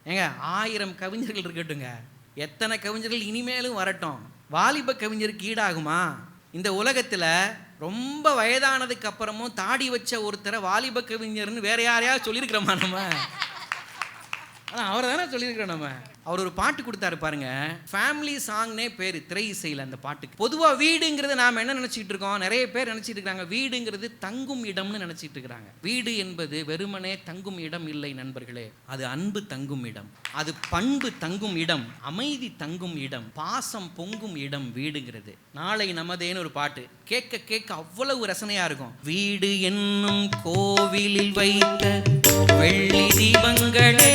ஏங்க 1000 கவிஞர்கள் இருக்கட்டுங்க, எத்தனை கவிஞர்கள் இனிமேலும் வரட்டும், வாலிப கவிஞருக்கு ஈடாகுமா? இந்த உலகத்தில் ரொம்ப வயதானதுக்கு அப்புறமும் தாடி வச்ச ஒருத்தரை வாலிப கவிஞர்னு வேற யாரையாவது சொல்லியிருக்கிறோமா நம்ம? அவரை தானே சொல்லியிருக்கிறோம் நம்ம. அவர் ஒரு பாட்டு கொடுத்தாரு பாருங்க, ஃபேமிலி சாங்னே பேர் திரை இசையில் அந்த பாட்டுக்கு. பொதுவாக வீடுங்கிறது நாம் என்ன நினச்சிட்டு இருக்கோம், நிறைய பேர் நினச்சிட்டு இருக்காங்க வீடுங்கிறது தங்கும் இடம்னு நினச்சிட்டு இருக்கிறாங்க. வீடு என்பது வெறுமனே தங்கும் இடம் இல்லை நண்பர்களே, அது அன்பு தங்கும் இடம், அது பண்பு தங்கும் இடம், அமைதி தங்கும் இடம், பாசம் பொங்கும் இடம் வீடுங்கிறது. நாளை நமதேன்னு ஒரு பாட்டு கேட்க கேட்க அவ்வளவு ரசனையா இருக்கும். வீடு என்னும் கோவிலில் வைத்த வெள்ளி தீபங்களே